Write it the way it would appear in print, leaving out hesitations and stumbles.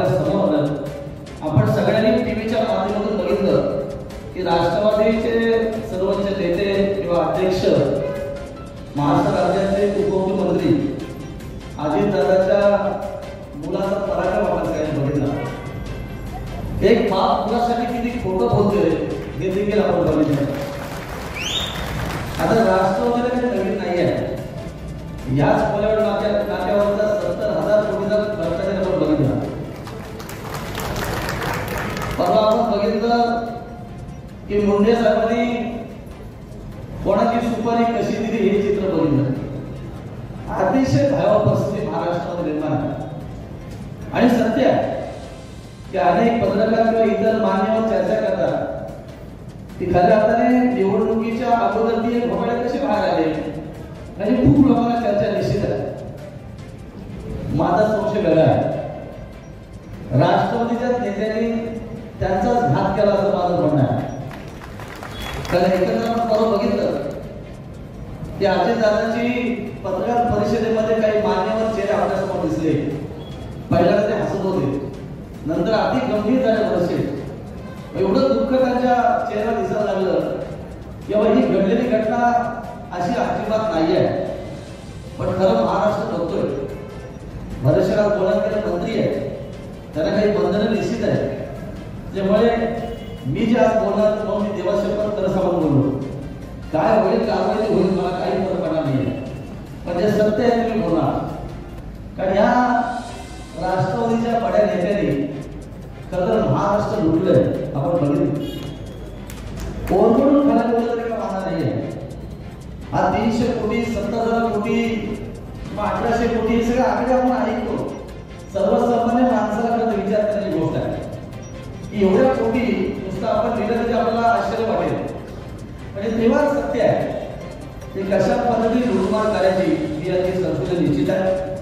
आपल्या समोर आलं. आपण सगळ्यांनी टीव्हीच्या माध्यमातून बघितलं की राष्ट्रवादीचे सर्वोच्च नेते किंवा अध्यक्ष महाराष्ट्र राज्याचे उपमुख्यमंत्री अजितदादाच्या मुलाचा पराक्रम आपण सगळ्यांनी बघितला. एक बाप मुलासाठी किती खोटं बोलतोय हे देखील आपण बघितलं. आता राष्ट्रवादीला काही नवीन नाही आहे. याच पल्यावर नाट्यावरचा 70,000 कोटीचा भ्रष्टाचार आपण बघितला. परवा आपण बघितलं की मुंडे साहेबांनी कोणाची सुपारी कशी दिली हे चित्र बघितलं. अतिशय भयावह परिस्थिती महाराष्ट्रामध्ये निर्माण आहे. आणि सत्य आहे की अनेक पत्रकार किंवा इतर मान्यवर चर्चा करतात की खऱ्या अर्थाने निवडणुकीच्या अगोदर ती घोटाळे कसे बाहेर आले. म्हणजे खूप लोकांना चर्चा निश्चित आहे. माझा संशय वेगळा आहे. राष्ट्रवादीच्या नेत्यांनी त्यांचाच घात केला असं माझं म्हणणं आहे. कारण एकत्र आपण परवा बघितलं की अजितदादांची पत्रकार परिषदेमध्ये काही मान्यवर चेहरे आपल्यासमोर दिसले. पहिल्यांदा ते हसत होते, नंतर अति गंभीर झाले परिस्थिती. एवढं दुःख त्यांच्या चेहऱ्यावर दिसायला लागलं की ही घडलेली घटना अशी अजिबात नाही आहे. पण खरं महाराष्ट्र बघतोय बरेचशे बोलणारे मंत्री आहेत, त्यांना काही बंधनं निश्चित आहे. त्यामुळे मी जे आज बोलणार मग मी देवाशपथ खरं सांगून बोललो. काय होईल कारवाई होईल मला काही फरक पडणार नाही आहे. पण जे सत्य आहे ते मी बोलणार. कारण या राष्ट्रवादीच्या बड्या नेत्यांनी खरं तर महाराष्ट्र लुटलंय. आपण बघितलं कोण खरं बोललं तरी का मानणार नाही आहे. हा 300 कोटी 70,000 कोटी किंवा 1800 कोटी हे सगळे आकडे आपण ऐकतो. सर्वसामान्य माणसाला खरं विचार करण्याची गोष्ट आहे की एवढ्या कोटी नुसतं आपण लिहिलं तरी आपल्याला आश्चर्य वाटेल. म्हणजे तेव्हा सत्य आहे की कशा पद्धतीने लुटमार करायची ही अगदी संशोधन निश्चित आहे.